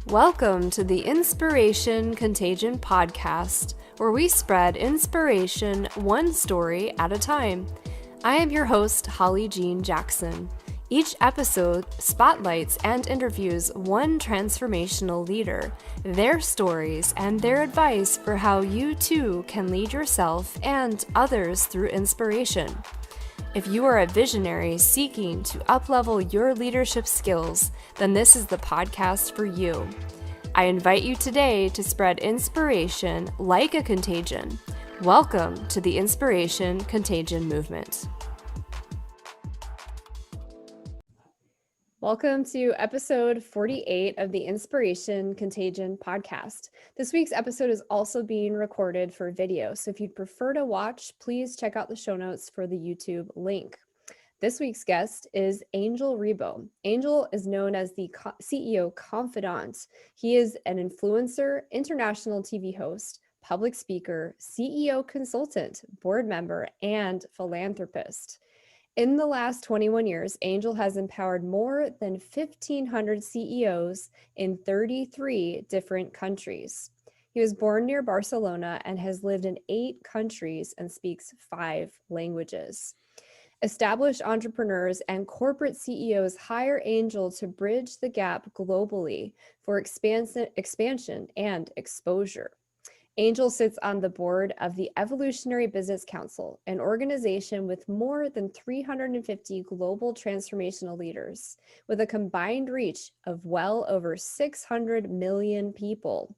Welcome to the Inspiration Contagion podcast, where we spread inspiration one story at a time. I am your host, Holly Jean Jackson. Each episode spotlights and interviews one transformational leader, their stories, and their advice for how you too can lead yourself and others through inspiration. If you are a visionary seeking to uplevel your leadership skills, then this is the podcast for you. I invite you today to spread inspiration like a contagion. Welcome to the Inspiration Contagion movement. Welcome to episode 48 of the Inspiration Contagion podcast. This week's episode is also being recorded for video, so if you'd prefer to watch, please check out the show notes for the YouTube link. This week's guest is Angel Ribo. Angel is known as the CEO confidant. He is an influencer, international TV host, public speaker, CEO consultant, board member, and philanthropist. In the last 21 years, Angel has empowered more than 1,500 CEOs in 33 different countries. He was born near Barcelona and has lived in 8 countries and speaks 5 languages. Established entrepreneurs and corporate CEOs hire Angel to bridge the gap globally for expansion and exposure. Angel sits on the board of the Evolutionary Business Council, an organization with more than 350 global transformational leaders, with a combined reach of well over 600 million people.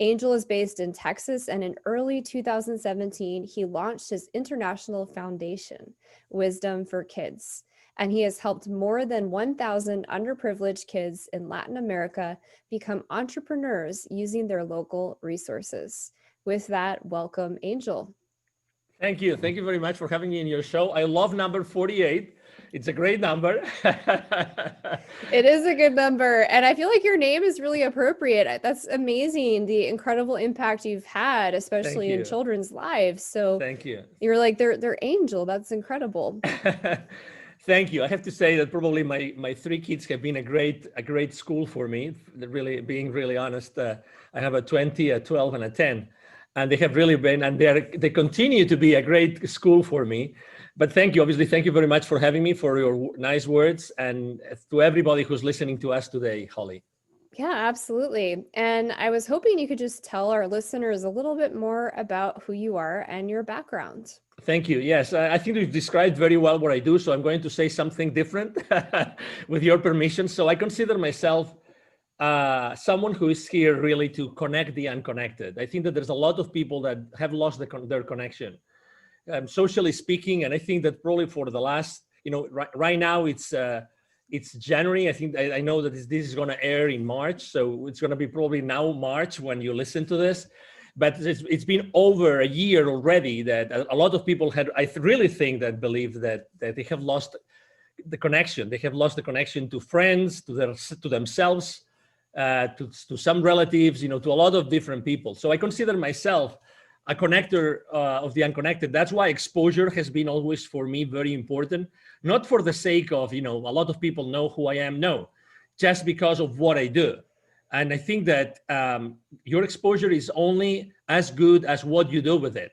Angel is based in Texas, and in early 2017, he launched his international foundation, Wisdom for Kids. And he has helped more than 1,000 underprivileged kids in Latin America become entrepreneurs using their local resources. With that, welcome, Angel. Thank you. Thank you very much for having me in your show. I love number 48. It's a great number. It is a good number. And I feel like your name is really appropriate. That's amazing, the incredible impact you've had, especially in children's lives. So thank you. You're like, they're Angel. That's incredible. Thank you. I have to say that probably my 3 kids have been a great school for me. Really, being really honest, I have a 20, a 12, and a 10, and they have really been, and they continue to be a great school for me. But thank you. Obviously, thank you very much for having me, for your nice words, and to everybody who's listening to us today, Holly. Yeah, absolutely. And I was hoping you could just tell our listeners a little bit more about who you are and your background. Thank you. Yes, I think you've described very well what I do, so I'm going to say something different with your permission. So I consider myself someone who is here really to connect the unconnected. I think that there's a lot of people that have lost their connection, socially speaking, and I think that probably for the last, right now it's January. I think I know that this is going to air in March, so it's going to be probably now March when you listen to this. But it's been over a year already that a lot of people really think that believe that they have lost the connection. They have lost the connection to friends, to themselves, to some relatives, to a lot of different people. So I consider myself a connector of the unconnected. That's why exposure has been always for me very important, not for the sake of, a lot of people know who I am. No, just because of what I do. And I think that your exposure is only as good as what you do with it.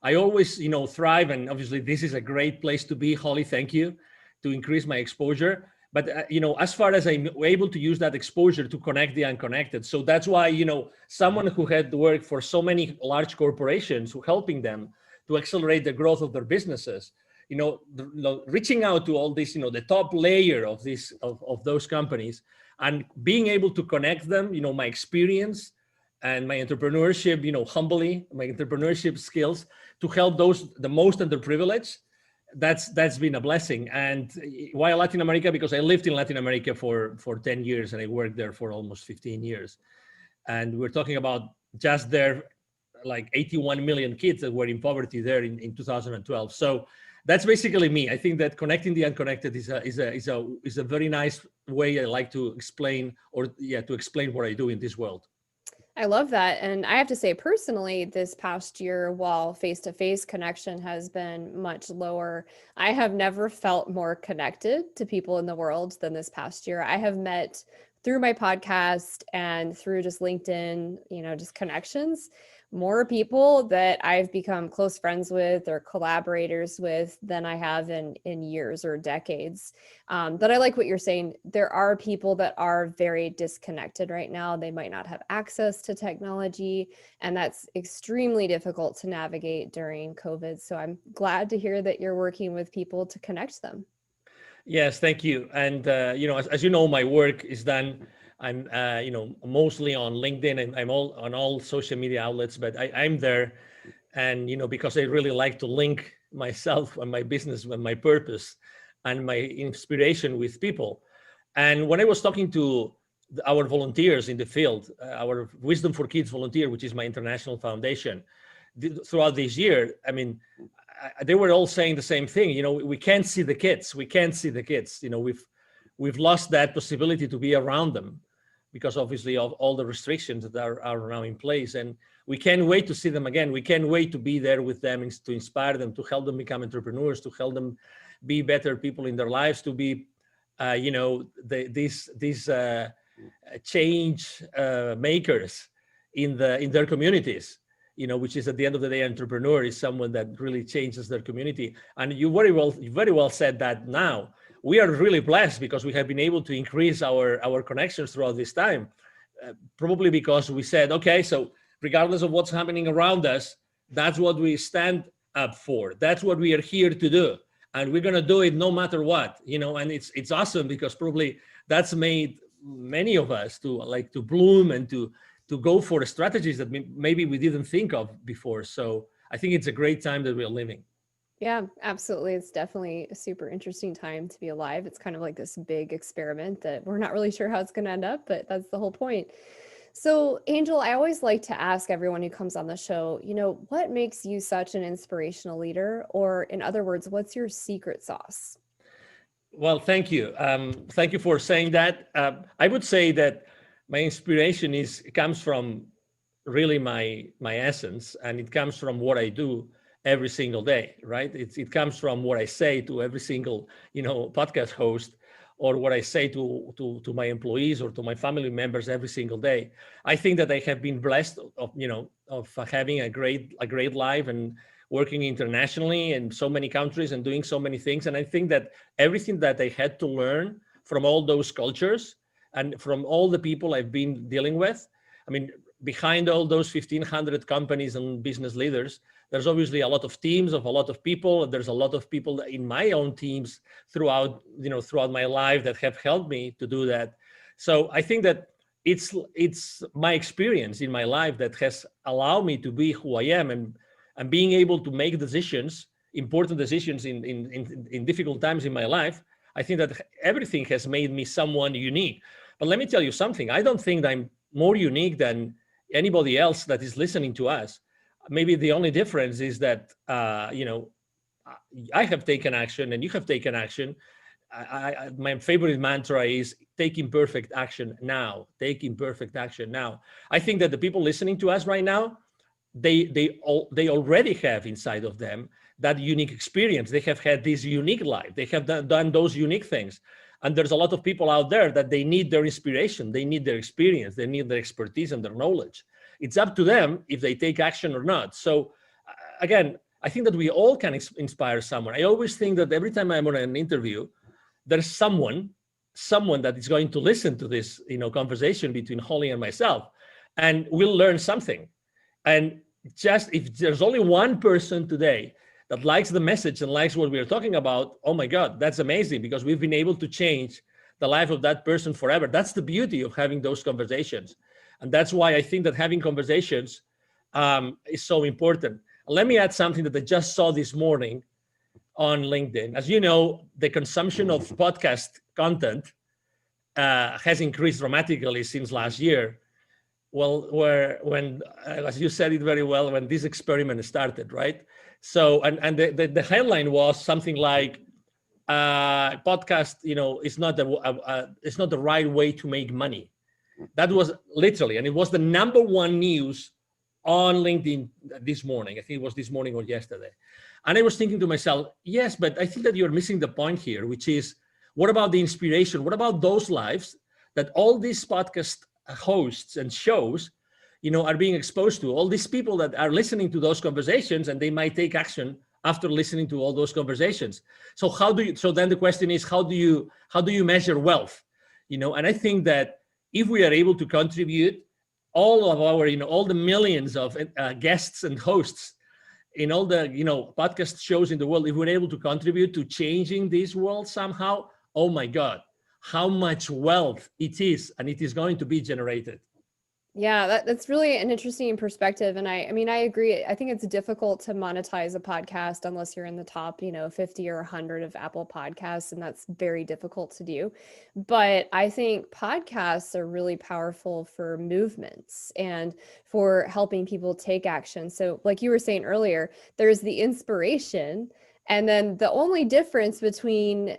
I always, thrive, and obviously this is a great place to be, Holly, thank you, to increase my exposure. But, as far as I'm able to use that exposure to connect the unconnected. So that's why, someone who had worked for so many large corporations, who helping them to accelerate the growth of their businesses, reaching out to all this, the top layer of those companies, and being able to connect them, my experience and my entrepreneurship, humbly, my entrepreneurship skills to help the most underprivileged. That's been a blessing. And why Latin America? Because I lived in Latin America for 10 years and I worked there for almost 15 years. And we're talking about just there, like 81 million kids that were in poverty there in 2012. So that's basically me. I think that connecting the unconnected is a very nice way I like to explain, to explain what I do in this world. I love that. And I have to say personally, this past year, while face-to-face connection has been much lower, I have never felt more connected to people in the world than this past year. I have met through my podcast and through just LinkedIn, just connections, more people that I've become close friends with or collaborators with than I have in years or decades. But I like what you're saying. There are people that are very disconnected right now. They might not have access to technology, and that's extremely difficult to navigate during COVID. So I'm glad to hear that you're working with people to connect them. Yes, thank you. And as you know, my work is done. I'm mostly on LinkedIn, and I'm all on all social media outlets. But I'm there, and because I really like to link myself and my business and my purpose and my inspiration with people. And when I was talking to our volunteers in the field, our Wisdom for Kids volunteer, which is my international foundation, throughout this year, I mean, they were all saying the same thing. We can't see the kids. We can't see the kids. We've lost that possibility to be around them because obviously of all the restrictions that are now in place. And we can't wait to see them again. We can't wait to be there with them, to inspire them, to help them become entrepreneurs, to help them be better people in their lives, to be, these change makers in their communities. Which is at the end of the day, entrepreneur is someone that really changes their community. And you very well said that. Now we are really blessed because we have been able to increase our connections throughout this time, probably because we said, okay, so regardless of what's happening around us, that's what we stand up for. That's what we are here to do, and we're gonna do it no matter what. And it's awesome because probably that's made many of us to bloom and to go for strategies that maybe we didn't think of before. So I think it's a great time that we're living. Yeah, absolutely. It's definitely a super interesting time to be alive. It's kind of like this big experiment that we're not really sure how it's going to end up, but that's the whole point. So, Angel, I always like to ask everyone who comes on the show, what makes you such an inspirational leader? Or in other words, what's your secret sauce? Well, thank you. Thank you for saying that. I would say that my inspiration comes from really my essence, and it comes from what I do every single day, right? It comes from what I say to every single podcast host, or what I say to my employees or to my family members every single day. I think that I have been blessed of having a great life and working internationally in so many countries and doing so many things. And I think that everything that I had to learn from all those cultures and from all the people I've been dealing with, I mean, behind all those 1,500 companies and business leaders, there's obviously a lot of teams of a lot of people. There's a lot of people in my own teams throughout my life that have helped me to do that. So I think that it's my experience in my life that has allowed me to be who I am, and being able to make decisions, important decisions in difficult times in my life. I think that everything has made me someone unique. But let me tell you something. I don't think that I'm more unique than anybody else that is listening to us. Maybe the only difference is that, I have taken action and you have taken action. My favorite mantra is take imperfect action now. Take imperfect action now. I think that the people listening to us right now, they already have inside of them that unique experience. They have had this unique life. They have done those unique things. And there's a lot of people out there that they need their inspiration. They need their experience. They need their expertise and their knowledge. It's up to them if they take action or not. So again, I think that we all can inspire someone. I always think that every time I'm on an interview, there's someone that is going to listen to this, conversation between Holly and myself, and we'll learn something. And just if there's only one person today that likes the message and likes what we're talking about, oh my God, that's amazing, because we've been able to change the life of that person forever. That's the beauty of having those conversations. And that's why I think that having conversations is so important. Let me add something that I just saw this morning on LinkedIn. As you know, the consumption of podcast content has increased dramatically since last year. Well, when as you said it very well, when this experiment started, right? So, and the headline was something like, podcast, is not the right way to make money. That was literally, and it was the number one news on LinkedIn this morning. I think it was this morning or yesterday. And I was thinking to myself, yes, but I think that you're missing the point here, which is, what about the inspiration? What about those lives that all these podcast hosts and shows, are being exposed to, all these people that are listening to those conversations, and they might take action after listening to all those conversations. So so then the question is, how do you measure wealth? And I think that if we are able to contribute all of our, all the millions of guests and hosts in all the, podcast shows in the world, if we're able to contribute to changing this world somehow, oh my God, how much wealth it is, and it is going to be generated. Yeah, that's really an interesting perspective. And I mean, I agree. I think it's difficult to monetize a podcast unless you're in the top, 50 or 100 of Apple Podcasts, and that's very difficult to do. But I think podcasts are really powerful for movements and for helping people take action. So like you were saying earlier, there's the inspiration, and then the only difference between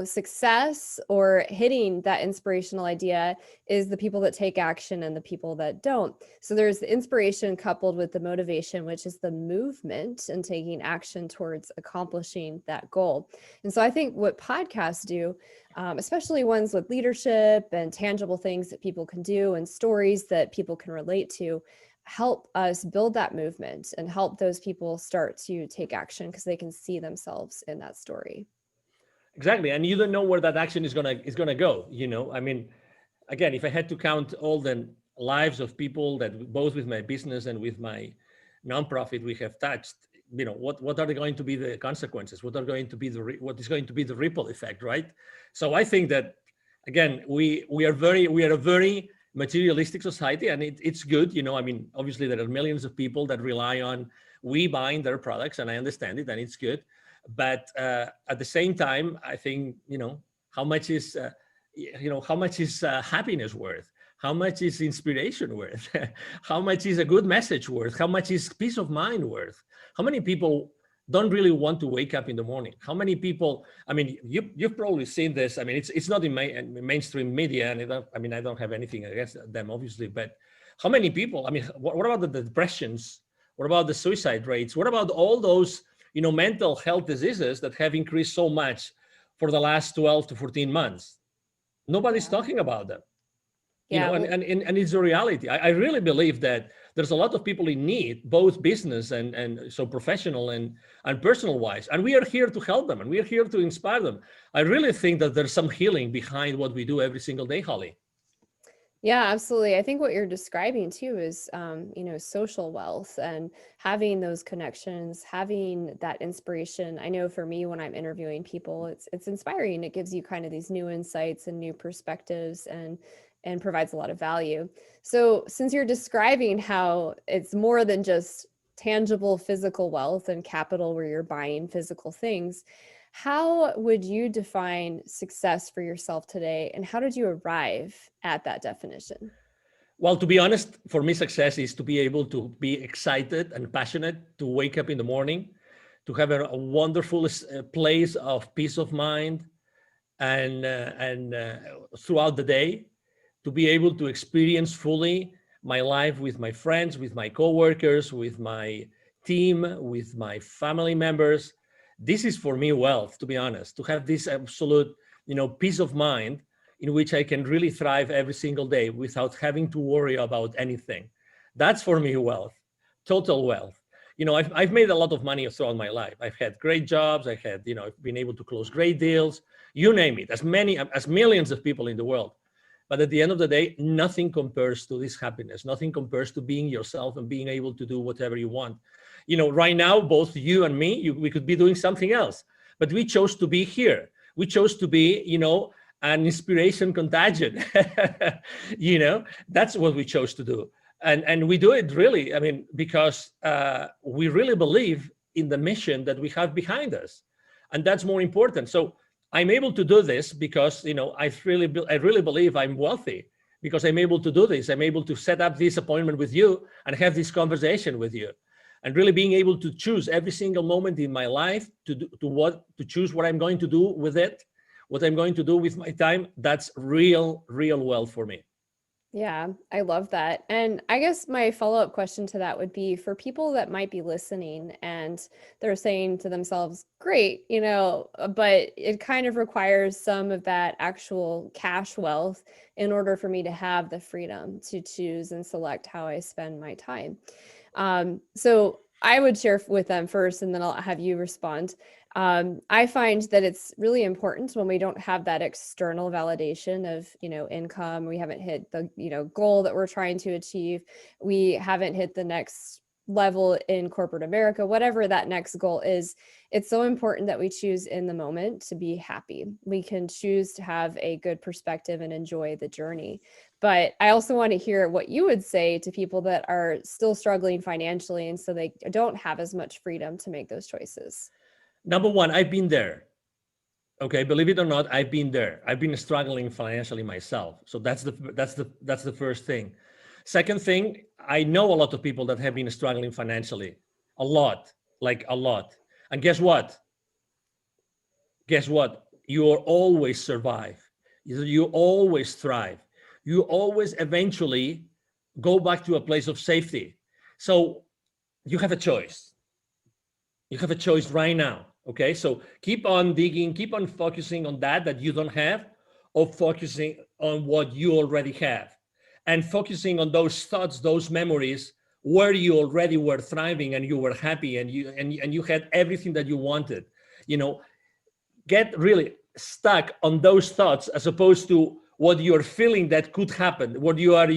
success or hitting that inspirational idea is the people that take action and the people that don't. So there's the inspiration coupled with the motivation, which is the movement and taking action towards accomplishing that goal. And so I think what podcasts do, especially ones with leadership and tangible things that people can do and stories that people can relate to, help us build that movement and help those people start to take action because they can see themselves in that story. Exactly, and you don't know where that action is gonna go. I mean, again, if I had to count all the lives of people that both with my business and with my nonprofit we have touched, what are going to be the consequences? What is going to be the ripple effect, right? So I think that again, we are a very materialistic society, and it's good. I mean, obviously there are millions of people that rely on we buying their products, and I understand it, and it's good. But at the same time, I think, how much is happiness worth? How much is inspiration worth? How much is a good message worth? How much is peace of mind worth? How many people don't really want to wake up in the morning? How many people, I mean, you've probably seen this. I mean, it's not in mainstream media, and I don't have anything against them, obviously, but how many people, I mean, what about the depressions? What about the suicide rates? What about all those mental health diseases that have increased so much for the last 12 to 14 months? Nobody's talking about them. And it's a reality. I really believe that there's a lot of people in need, both business and so professional and personal wise. And we are here to help them, and we are here to inspire them. I really think that there's some healing behind what we do every single day, Holly. Yeah, absolutely. I think what you're describing too is, social wealth and having those connections, having that inspiration. I know for me, when I'm interviewing people, it's inspiring. It gives you kind of these new insights and new perspectives and provides a lot of value. So since you're describing how it's more than just tangible physical wealth and capital where you're buying physical things, how would you define success for yourself today, and how did you arrive at that definition? Well, to be honest, for me, success is to be able to be excited and passionate, to wake up in the morning, to have a wonderful place of peace of mind, and throughout the day, to be able to experience fully my life with my friends, with my coworkers, with my team, with my family members. This is for me wealth, to be honest, to have this absolute, peace of mind in which I can really thrive every single day without having to worry about anything. That's for me wealth, total wealth. I've made a lot of money throughout my life. I've had great jobs. I've been able to close great deals, you name it, as millions of people in the world. But at the end of the day, nothing compares to this happiness. Nothing compares to being yourself and being able to do whatever you want. Right now, both you and me, we could be doing something else, but we chose to be here. We chose to be, an inspiration contagion. That's what we chose to do. And we do it really, because we really believe in the mission that we have behind us. And that's more important. So I'm able to do this because, I really believe I'm wealthy because I'm able to do this. I'm able to set up this appointment with you and have this conversation with you. And really being able to choose every single moment in my life to choose what I'm going to do with it, what I'm going to do with my time. That's real wealth for me. Yeah, I love that. And I guess my follow-up question to that would be for people that might be listening and they're saying to themselves, great, but it kind of requires some of that actual cash wealth in order for me to have the freedom to choose and select how I spend my time. So I would share with them first, and then I'll have you respond. I find that it's really important when we don't have that external validation of, income. We haven't hit the, goal that we're trying to achieve. We haven't hit the next level in corporate America, whatever that next goal is. It's so important that we choose in the moment to be happy. We can choose to have a good perspective and enjoy the journey. But I also want to hear what you would say to people that are still struggling financially, and so they don't have as much freedom to make those choices. Number one, I've been there. Okay, believe it or not, I've been there. I've been struggling financially myself. So that's the first thing. Second thing, I know a lot of people that have been struggling financially, a lot, like a lot. And guess what? Guess what? You will always survive. You always thrive. You always eventually go back to a place of safety. So you have a choice. You have a choice right now. Okay, so keep on digging, keep on focusing on that you don't have, or focusing on what you already have, and focusing on those thoughts, those memories where you already were thriving and you were happy and you had everything that you wanted. You know, get really stuck on those thoughts as opposed to what you're feeling that could happen, what you are,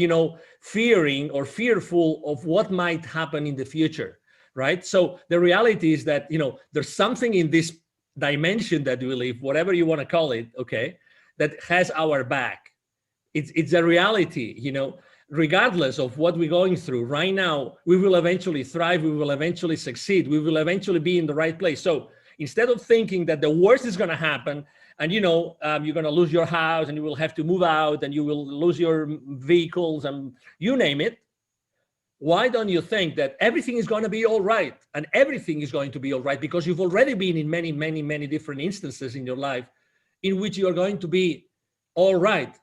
fearing or fearful of what might happen in the future, right? So the reality is that, there's something in this dimension that we live, whatever you want to call it, okay, that has our back. It's a reality, regardless of what we're going through right now. We will eventually thrive, we will eventually succeed, we will eventually be in the right place. So instead of thinking that the worst is going to happen and you're going to lose your house and you will have to move out and you will lose your vehicles and you name it, why don't you think that everything is going to be all right? And everything is going to be all right because you've already been in many, many, many different instances in your life in which you're going to be all right.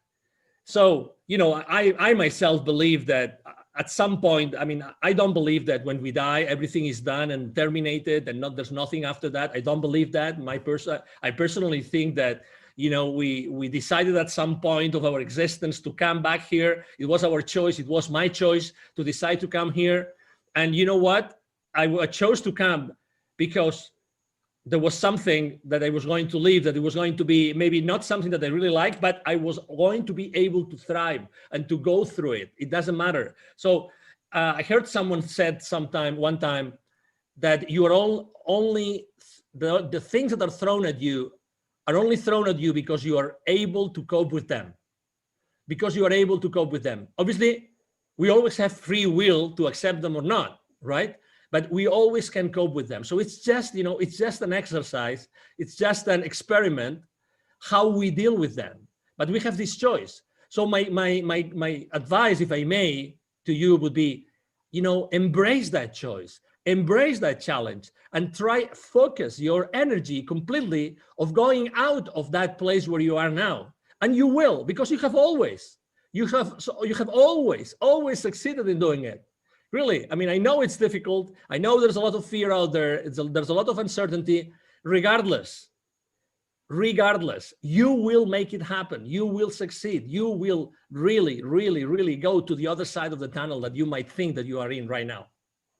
So, I myself believe that at some point, I mean, I don't believe that when we die, everything is done and terminated and there's nothing after that. I don't believe that. I personally think that, we decided at some point of our existence to come back here. It was our choice. It was my choice to decide to come here. And you know what? I chose to come because there was something that I was going to leave, that it was going to be maybe not something that I really liked, but I was going to be able to thrive and to go through it. It doesn't matter. So I heard someone said one time that you are only the things that are thrown at you are only thrown at you because you are able to cope with them. Because you are able to cope with them. Obviously, we always have free will to accept them or not, right? But we always can cope with them. So it's just, it's just an exercise. It's just an experiment how we deal with them. But we have this choice. So my advice, if I may, to you would be, embrace that choice, embrace that challenge, and try focus your energy completely of going out of that place where you are now. And you will, because you have always succeeded in doing it. Really, I mean, I know it's difficult. I know there's a lot of fear out there. There's a lot of uncertainty. Regardless, you will make it happen. You will succeed. You will really, really, really go to the other side of the tunnel that you might think that you are in right now.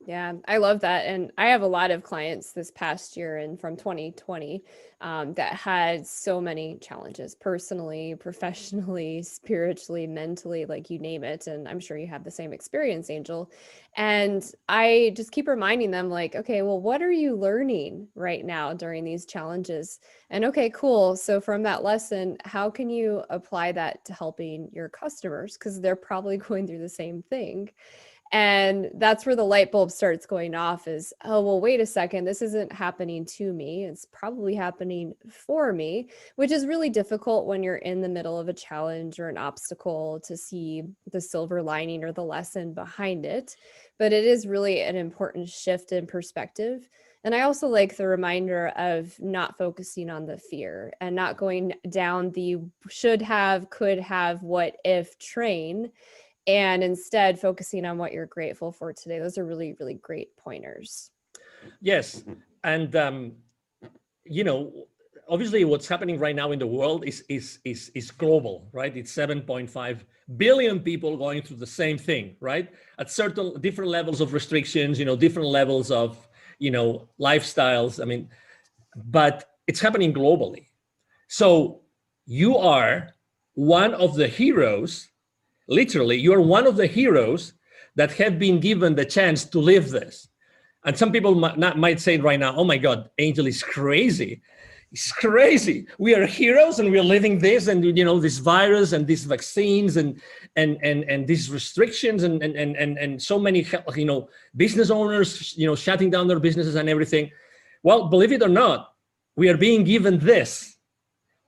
Yeah, I love that. And I have a lot of clients this past year and from 2020 that had so many challenges personally, professionally, spiritually, mentally, like you name it. And I'm sure you have the same experience, Angel. And I just keep reminding them, like, okay, well, what are you learning right now during these challenges? And okay, cool. So from that lesson, how can you apply that to helping your customers? Because they're probably going through the same thing. And that's where the light bulb starts going off is, oh, well, wait a second, this isn't happening to me. It's probably happening for me, which is really difficult when you're in the middle of a challenge or an obstacle to see the silver lining or the lesson behind it. But it is really an important shift in perspective. And I also like the reminder of not focusing on the fear and not going down the should have, could have, what if train, and instead focusing on what you're grateful for today. Those are really, really great pointers. Yes. And, obviously what's happening right now in the world is global, right? It's 7.5 billion people going through the same thing, right? At certain different levels of restrictions, different levels of, lifestyles. I mean, but it's happening globally. So you are one of the heroes, literally, you're one of the heroes that have been given the chance to live this. And some people might say right now, oh my God, Angel is crazy. It's crazy. We are heroes and we're living this, and this virus and these vaccines and these restrictions and so many business owners shutting down their businesses and everything. Well, believe it or not, we are being given this.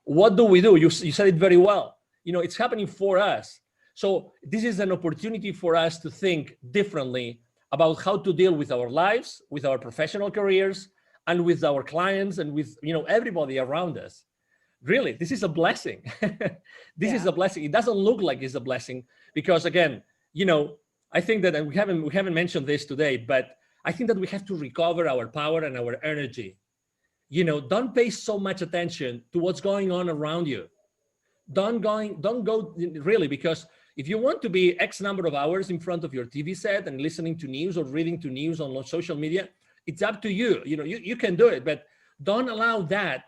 What do we do? You said it very well. It's happening for us. So this is an opportunity for us to think differently about how to deal with our lives, with our professional careers, and with our clients, and with everybody around us. Really, this is a blessing. This is a blessing. It doesn't look like it's a blessing because, again, I think that, and we haven't mentioned this today, but I think that we have to recover our power and our energy. Don't pay so much attention to what's going on around you. Don't go really, because if you want to be X number of hours in front of your TV set and listening to news or reading to news on social media, it's up to you. You can do it, but don't allow that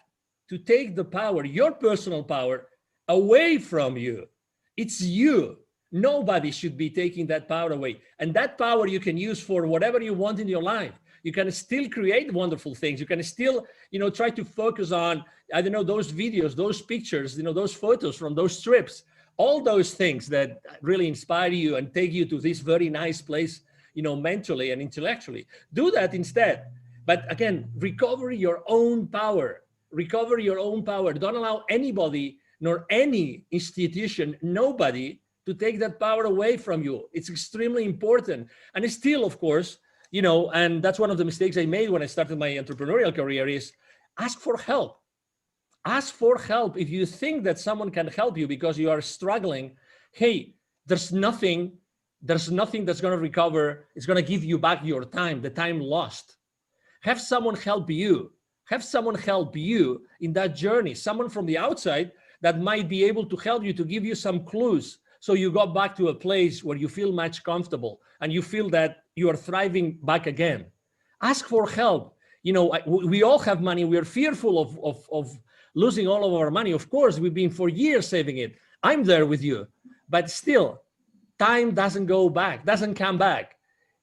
to take the power, your personal power, away from you. It's you. Nobody should be taking that power away. And that power you can use for whatever you want in your life. You can still create wonderful things. You can still, try to focus on, those videos, those pictures, those photos from those trips, all those things that really inspire you and take you to this very nice place, mentally and intellectually. Do that instead. But again, recover your own power. Recover your own power. Don't allow anybody, nor any institution, nobody, to take that power away from you. It's extremely important. And it's still, of course, and that's one of the mistakes I made when I started my entrepreneurial career, is ask for help. Ask for help. If you think that someone can help you because you are struggling, hey, there's nothing that's going to recover. It's going to give you back your time, the time lost. Have someone help you. Have someone help you in that journey. Someone from the outside that might be able to help you, to give you some clues, so you go back to a place where you feel much comfortable and you feel that you are thriving back again. Ask for help. We all have money. We are fearful of losing all of our money. Of course, we've been for years saving it. I'm there with you, but still, time doesn't come back.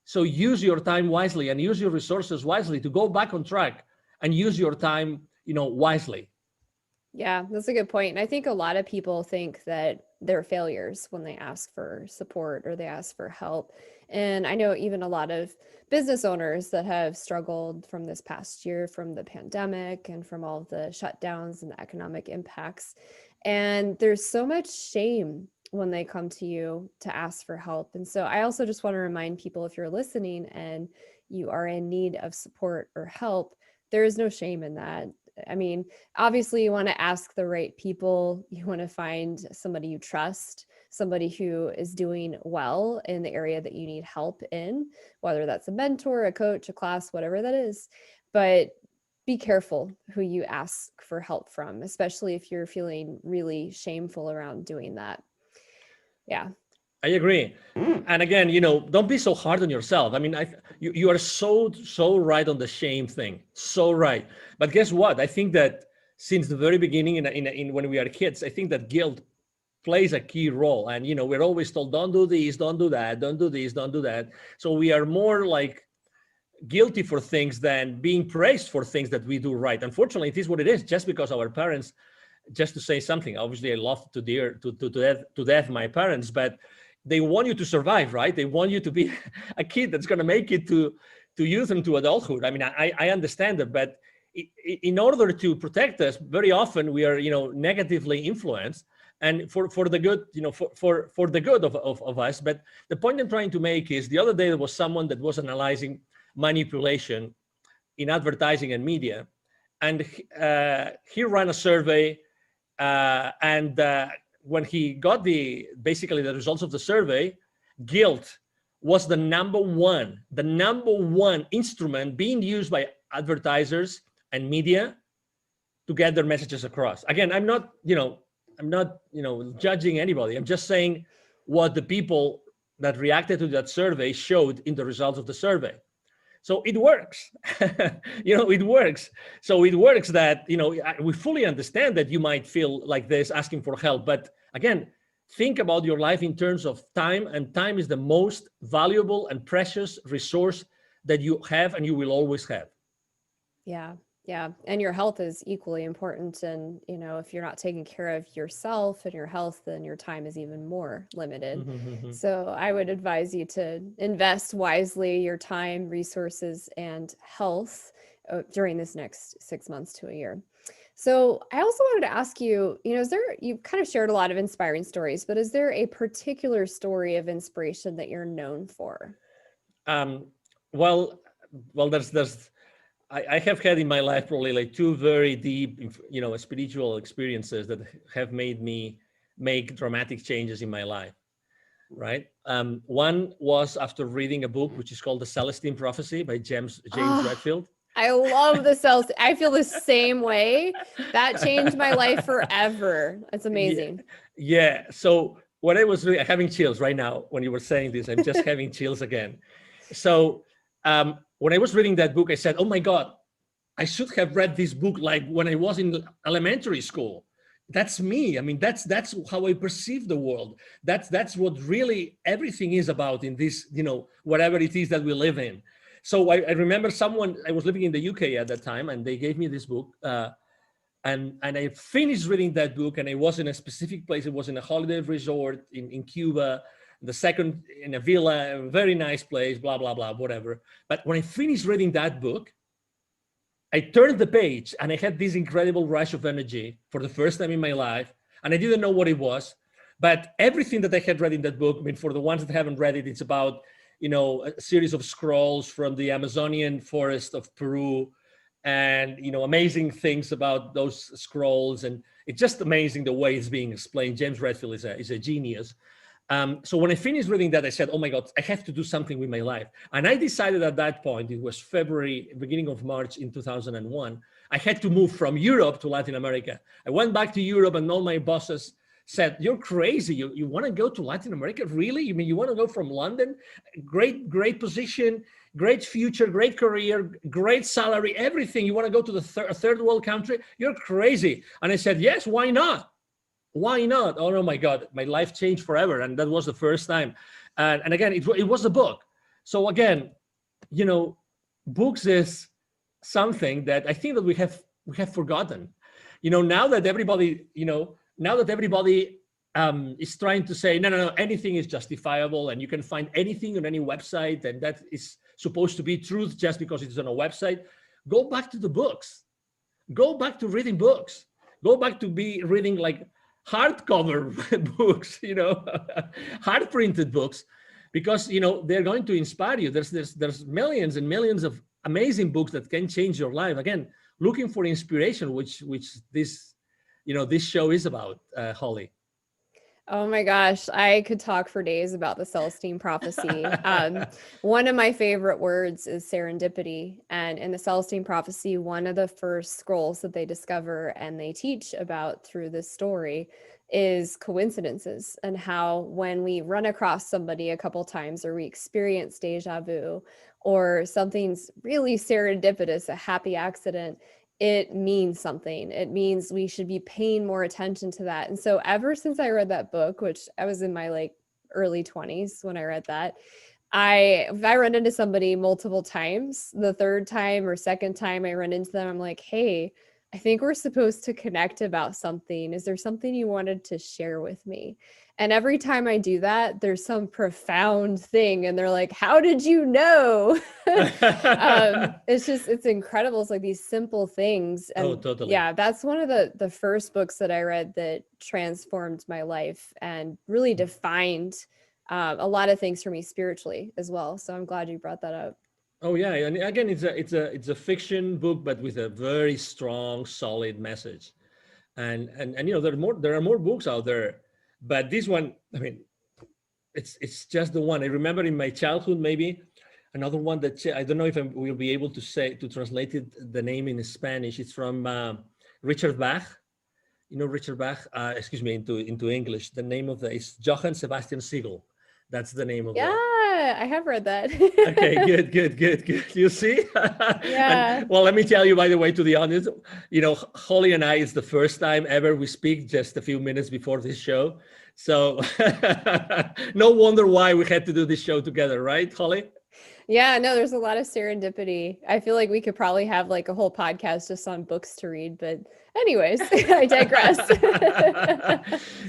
So use your time wisely and use your resources wisely to go back on track, and use your time, wisely. Yeah, that's a good point. And I think a lot of people think that they're failures when they ask for support or they ask for help. And I know even a lot of business owners that have struggled from this past year, from the pandemic and from all of the shutdowns and the economic impacts. And there's so much shame when they come to you to ask for help. And so I also just want to remind people, if you're listening and you are in need of support or help, there is no shame in that. I mean, obviously you want to ask the right people. You want to find somebody you trust, somebody who is doing well in the area that you need help in, whether that's a mentor, a coach, a class, whatever that is. But be careful who you ask for help from, especially if you're feeling really shameful around doing that. Yeah. I agree. And again, don't be so hard on yourself. I mean, you are so right on the shame thing. So right. But guess what? I think that since the very beginning, in when we are kids, I think that guilt plays a key role. And, we're always told, don't do this, don't do that, don't do this, don't do that. So we are more like guilty for things than being praised for things that we do right. Unfortunately, it is what it is, just because our parents, just to say something, obviously I love to death my parents, but they want you to survive, right? They want you to be a kid that's going to make it to youth and to adulthood. I mean, I understand that, but in order to protect us, very often we are, negatively influenced, and for the good, for the good of us. But the point I'm trying to make is, the other day there was someone that was analyzing manipulation in advertising and media. And he ran a survey, and when he got basically the results of the survey, guilt was the number one instrument being used by advertisers and media to get their messages across. Again, I'm not judging anybody. I'm just saying what the people that reacted to that survey showed in the results of the survey. So it works. It works. So it works that, we fully understand that you might feel like this asking for help. But again, think about your life in terms of time, and time is the most valuable and precious resource that you have and you will always have. Yeah. Yeah. And your health is equally important. And, if you're not taking care of yourself and your health, then your time is even more limited. Mm-hmm. So I would advise you to invest wisely your time, resources, and health during this next 6 months to a year. So I also wanted to ask you, you've kind of shared a lot of inspiring stories, but is there a particular story of inspiration that you're known for? Well, I have had in my life probably like two very deep, spiritual experiences that have made me make dramatic changes in my life, right? One was after reading a book, which is called The Celestine Prophecy by James Redfield. I love the cells. I feel the same way. That changed my life forever. It's amazing. Yeah. So what I was really having chills right now when you were saying this, I'm just having chills again. So when I was reading that book, I said, oh my God, I should have read this book like when I was in elementary school. That's me. I mean, that's how I perceive the world. That's what really everything is about in this, whatever it is that we live in. So I remember I was living in the UK at that time, and they gave me this book. And I finished reading that book, and I was in a specific place. It was in a holiday resort in Cuba, the second in a villa, a very nice place, blah, blah, blah, whatever. But when I finished reading that book, I turned the page and I had this incredible rush of energy for the first time in my life. And I didn't know what it was, but everything that I had read in that book, I mean, for the ones that haven't read it, it's about, a series of scrolls from the Amazonian forest of Peru, and, amazing things about those scrolls. And it's just amazing the way it's being explained. James Redfield is a genius. So when I finished reading that, I said, oh my God, I have to do something with my life. And I decided at that point, it was February, beginning of March in 2001, I had to move from Europe to Latin America. I went back to Europe, and all my bosses said, you're crazy. You want to go to Latin America? Really? You mean you want to go from London? Great position, great future, great career, great salary, everything. You want to go to the third world country? You're crazy. And I said, yes, why not? Why not? Oh my God, my life changed forever. And that was the first time. And again, it was a book. So again, books is something that I think that we have forgotten. Now that everybody, is trying to say, no, anything is justifiable, and you can find anything on any website, and that is supposed to be truth just because it's on a website. Go back to the books. Go back to reading books. Go back to be reading like hardcover books, hard printed books, because they're going to inspire you. There's millions and millions of amazing books that can change your life. Again, looking for inspiration, which this show is about, Holly. Oh my gosh, I could talk for days about the Celestine Prophecy. One of my favorite words is serendipity. And in the Celestine Prophecy, one of the first scrolls that they discover and they teach about through this story is coincidences, and how when we run across somebody a couple times, or we experience deja vu, or something's really serendipitous, a happy accident, it means something. It means we should be paying more attention to that. And so ever since I read that book, which I was in my early 20s when I read that, if I run into somebody multiple times, the third time or second time I run into them, I'm like, hey, I think we're supposed to connect about something. Is there something you wanted to share with me? And every time I do that, there's some profound thing. And they're like, how did you know? It's incredible. It's like these simple things. And totally. Yeah, that's one of the first books that I read that transformed my life and really defined a lot of things for me spiritually as well. So I'm glad you brought that up. Oh yeah, and again, it's a fiction book, but with a very strong, solid message. And there are more books out there, but this one, I mean, it's just the one I remember in my childhood. Maybe another one that I don't know if I will be able to translate it the name in Spanish. It's from Richard Bach. Richard Bach. Excuse me, into English. The name of the is Johann Sebastian Siegel. That's the name of Yeah, the. I have read that. Okay, good, good, good, good. You see? Yeah. And well, let me tell you, by the way, to the audience, Holly and I, it's the first time ever we speak just a few minutes before this show. So no wonder why we had to do this show together, right, Holly? Yeah, no, there's a lot of serendipity. I feel like we could probably have like a whole podcast just on books to read, but anyways, I digress.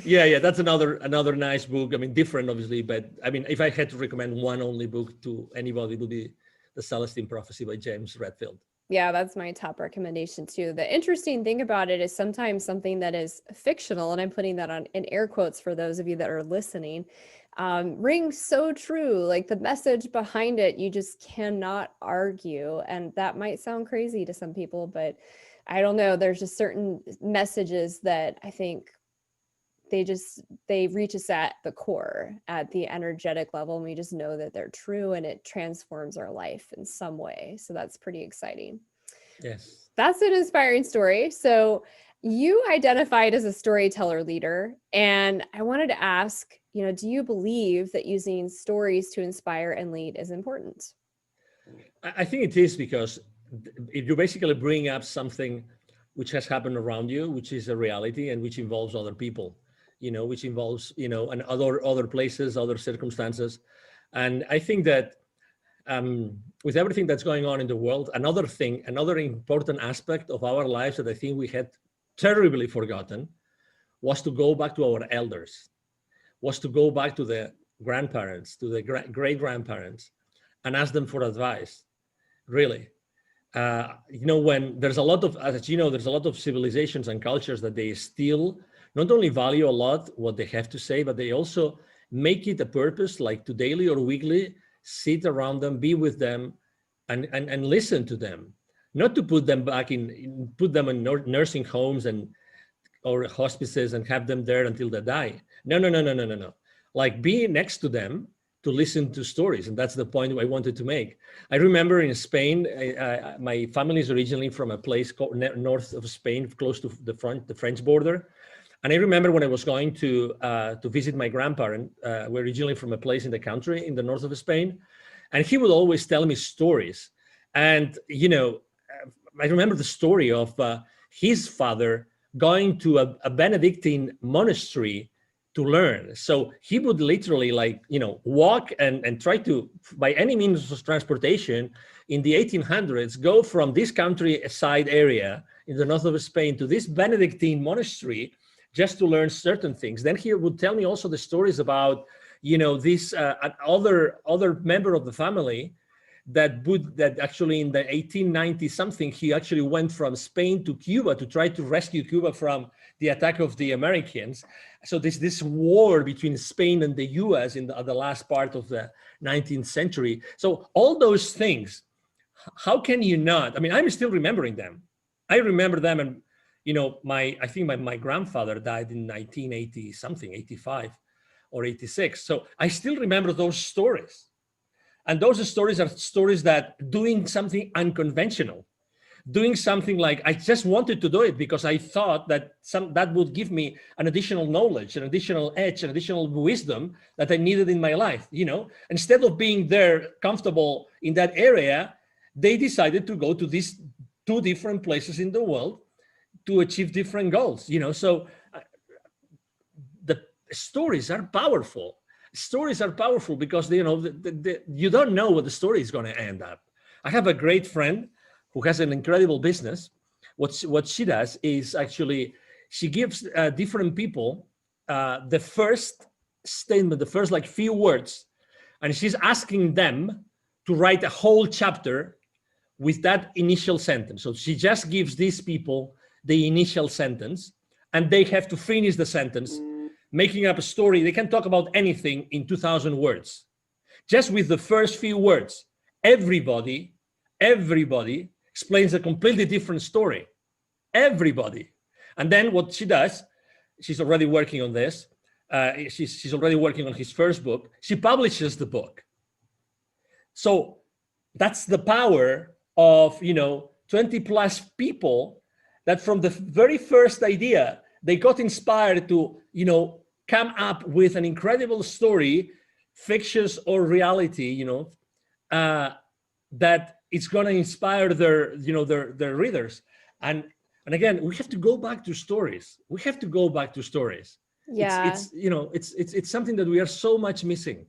Yeah, that's another nice book. I mean, different obviously, but I mean, if I had to recommend one only book to anybody, it would be The Celestine Prophecy by James Redfield. Yeah, that's my top recommendation too. The interesting thing about it is sometimes something that is fictional, and I'm putting that on in air quotes for those of you that are listening, rings so true. Like the message behind it, you just cannot argue. And that might sound crazy to some people, but I don't know. There's just certain messages that I think they reach us at the core, at the energetic level, and we just know that they're true, and it transforms our life in some way. So that's pretty exciting. Yes. That's an inspiring story. So you identified as a storyteller leader, and I wanted to ask, do you believe that using stories to inspire and lead is important? I think it is, because if you basically bring up something which has happened around you, which is a reality and which involves other people, which involves, and other places, other circumstances. And I think that with everything that's going on in the world, another important aspect of our lives that I think we had terribly forgotten was to go back to our elders, was to go back to the grandparents, to the great grandparents, and ask them for advice. Really, when there's a lot of, as you know, there's a lot of civilizations and cultures that they still not only value a lot what they have to say, but they also make it a purpose, like to daily or weekly sit around them, be with them, and listen to them, not to put them in nursing homes or hospices and have them there until they die. No. Like be next to them to listen to stories. And that's the point I wanted to make. I remember in Spain, my family is originally from a place called north of Spain, close to the French border. And I remember when I was going to visit my grandparent, we're originally from a place in the country in the north of Spain, and he would always tell me stories. And I remember the story of his father going to a Benedictine monastery to learn. So he would literally walk and try to, by any means of transportation in the 1800s, go from this countryside area in the north of Spain to this Benedictine monastery just to learn certain things. Then he would tell me also the stories about, this other member of the family that actually in the 1890 something, he actually went from Spain to Cuba to try to rescue Cuba from the attack of the Americans. So this war between Spain and the US in the last part of the 19th century. So all those things, how can you not? I mean, I'm still remembering them. I remember them, and I think my grandfather died in 1980 something, 85 or 86. So I still remember those stories. And those stories are stories that doing something unconventional, doing something like I just wanted to do it because I thought that that would give me an additional knowledge, an additional edge, an additional wisdom that I needed in my life. Instead of being there comfortable in that area, they decided to go to these two different places in the world to achieve different goals. So the stories are powerful. Stories are powerful because you don't know what the story is going to end up. I have a great friend who has an incredible business. What she does is actually she gives different people the first statement, the first few words, and she's asking them to write a whole chapter with that initial sentence. So she just gives these people the initial sentence, and they have to finish the sentence, making up a story. They can talk about anything in 2,000 words, just with the first few words. everybody explains a completely different story. Everybody. And then what she does, she's already working on this. She's already working on his first book. She publishes the book. So that's the power of 20 plus people that from the very first idea they got inspired to come up with an incredible story, fictitious or reality, that it's going to inspire their readers. And again, we have to go back to stories. Yeah. It's something that we are so much missing.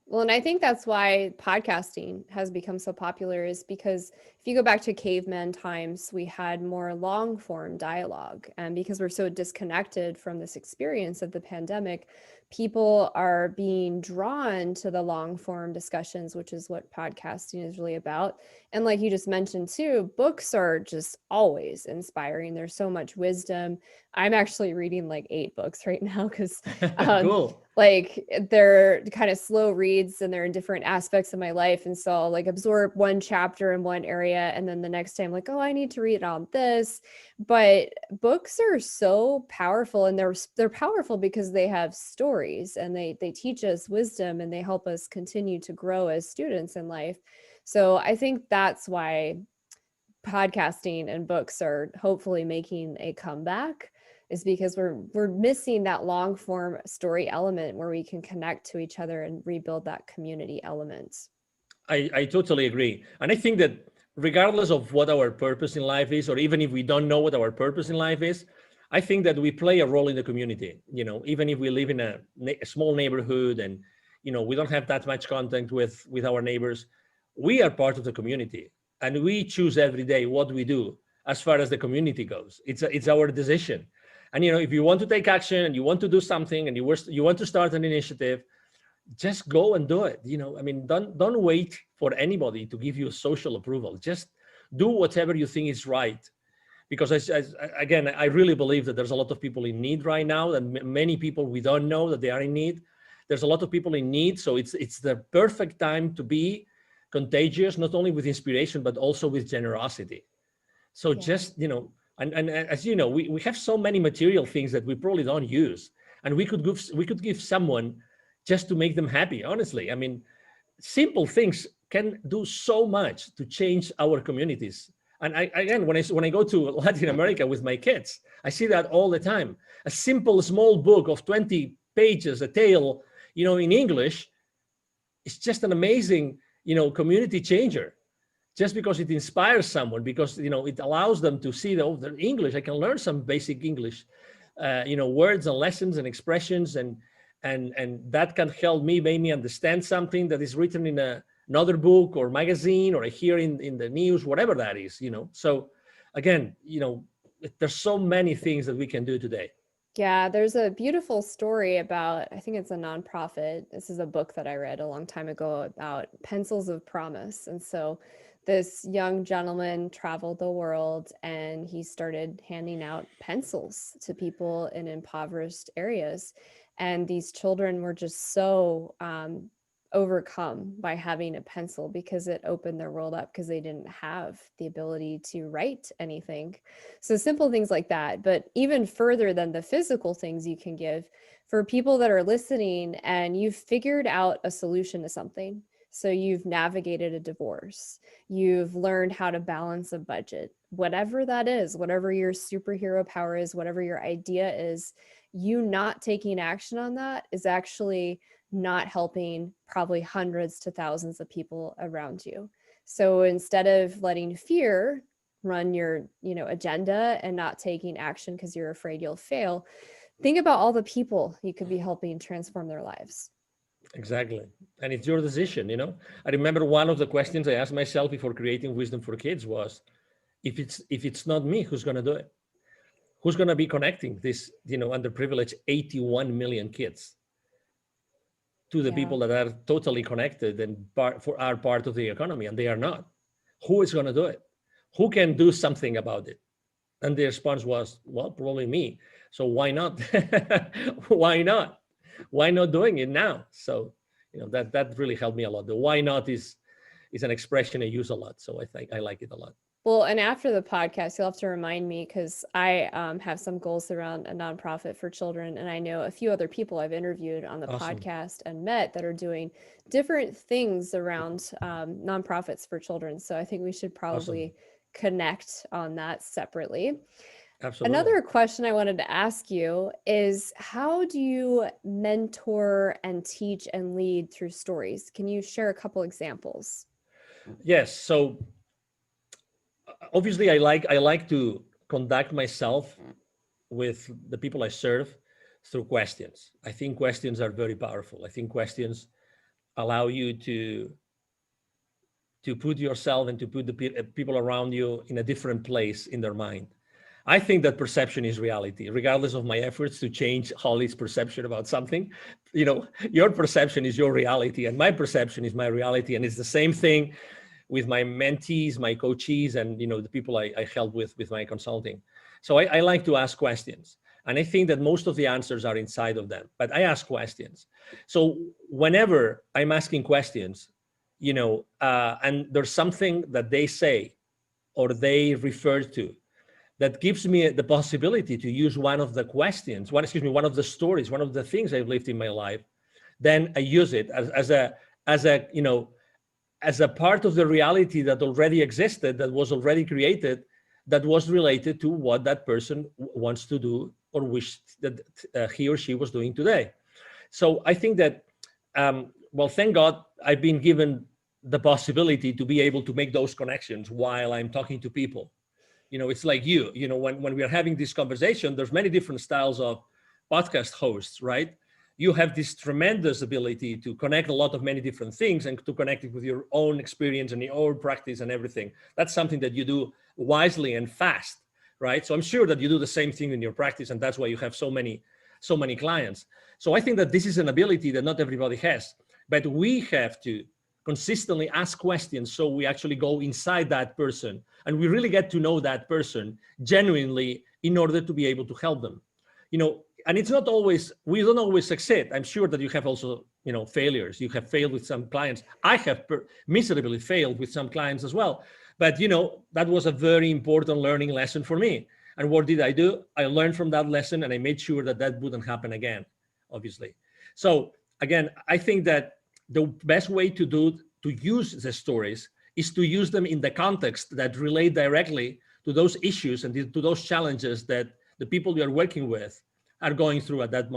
Well, and I think that's why podcasting has become so popular, is because if you go back to caveman times, we had more long form dialogue. And because we're so disconnected from this experience of the pandemic, people are being drawn to the long form discussions, which is what podcasting is really about. And like you just mentioned too, books are just always inspiring. There's so much wisdom. I'm actually reading like 8 books right now because Cool. like they're kind of slow reads and they're in different aspects of my life. And so I'll like absorb one chapter in one area. And then the next time, like, oh, I need to read on this. But books are so powerful, and they're powerful because they have stories and they teach us wisdom and they help us continue to grow as students in life. So I think that's why podcasting and books are hopefully making a comeback, is because we're missing that long form story element where we can connect to each other and rebuild that community element. I totally agree. And I think that regardless of what our purpose in life is, or even if we don't know what our purpose in life is, I think that we play a role in the community. Even if we live in a small neighborhood and we don't have that much contact with our neighbors, we are part of the community, and we choose every day what we do as far as the community goes. It's our decision. And if you want to take action and you want to do something and you want to start an initiative, just go and do it. Don't wait for anybody to give you social approval. Just do whatever you think is right. Because again, I really believe that there's a lot of people in need right now, and many people we don't know that they are in need. There's a lot of people in need. So it's the perfect time to be contagious, not only with inspiration, but also with generosity. So just, and as you know, we have so many material things that we probably don't use, and we could give someone just to make them happy. Honestly, simple things can do so much to change our communities. And again, when I go to Latin America with my kids, I see that all the time. A simple small book of 20 pages, a tale, in English, it's just an amazing, community changer. Just because it inspires someone, because it allows them to see the English. I can learn some basic English, words and lessons and expressions, and that can help me, make me understand something that is written in another book or magazine, or I hear in the news, whatever that is. So again, there's so many things that we can do today. Yeah, there's a beautiful story about, I think it's a nonprofit. This is a book that I read a long time ago about pencils of promise. And so this young gentleman traveled the world and he started handing out pencils to people in impoverished areas. And these children were just so overcome by having a pencil, because it opened their world up, because they didn't have the ability to write anything. So simple things like that. But even further than the physical things you can give, for people that are listening and you've figured out a solution to something. So you've navigated a divorce, you've learned how to balance a budget, whatever that is, whatever your superhero power is, whatever your idea is, you not taking action on that is actually not helping probably hundreds to thousands of people around you. So instead of letting fear run your, agenda and not taking action because you're afraid you'll fail, think about all the people you could be helping transform their lives. Exactly. And it's your decision. I remember one of the questions I asked myself before creating Wisdom for Kids was, if it's not me, who's going to do it? Who's going to be connecting this, underprivileged 81 million kids to the people that are totally connected and are part of the economy, and they are not? Who is going to do it? Who can do something about it? And the response was, well, probably me. So why not? Why not? Why not doing it now? So, that really helped me a lot. The why not is is an expression I use a lot. So I think I like it a lot. Well, and after the podcast, you'll have to remind me because I have some goals around a nonprofit for children. And I know a few other people I've interviewed on the Awesome. podcast and met that are doing different things around nonprofits for children. So I think we should probably connect on that separately. Absolutely. Another question I wanted to ask you is, how do you mentor and teach and lead through stories? Can you share a couple examples? Yes. So obviously, I like to conduct myself with the people I serve through questions. I think questions are very powerful. I think questions allow you to put yourself and to put the people around you in a different place in their mind. I think that perception is reality, regardless of my efforts to change Holly's perception about something. Your perception is your reality, and my perception is my reality. And it's the same thing with my mentees, my coachees, and the people I help with my consulting. So I like to ask questions. And I think that most of the answers are inside of them, but I ask questions. So whenever I'm asking questions, and there's something that they say or they refer to that gives me the possibility to use one of the questions, one of the stories, one of the things I've lived in my life, then I use it as a part of the reality that already existed, that was already created, that was related to what that person wants to do or wished that he or she was doing today. So I think that, thank God I've been given the possibility to be able to make those connections while I'm talking to people. It's like when we are having this conversation, there's many different styles of podcast hosts, right? You have this tremendous ability to connect a lot of many different things and to connect it with your own experience and your own practice and everything. That's something that you do wisely and fast, right? So I'm sure that you do the same thing in your practice, and that's why you have so many clients. So I think that this is an ability that not everybody has, but we have to consistently ask questions so we actually go inside that person and we really get to know that person genuinely in order to be able to help them. And it's not always, we don't always succeed. I'm sure that you have also, failures. You have failed with some clients. I have miserably failed with some clients as well. But, that was a very important learning lesson for me. And what did I do? I learned from that lesson and I made sure that wouldn't happen again, obviously. So again, I think that the best way to use the stories is to use them in the context that relate directly to those issues and to those challenges that the people you're working with are going through at that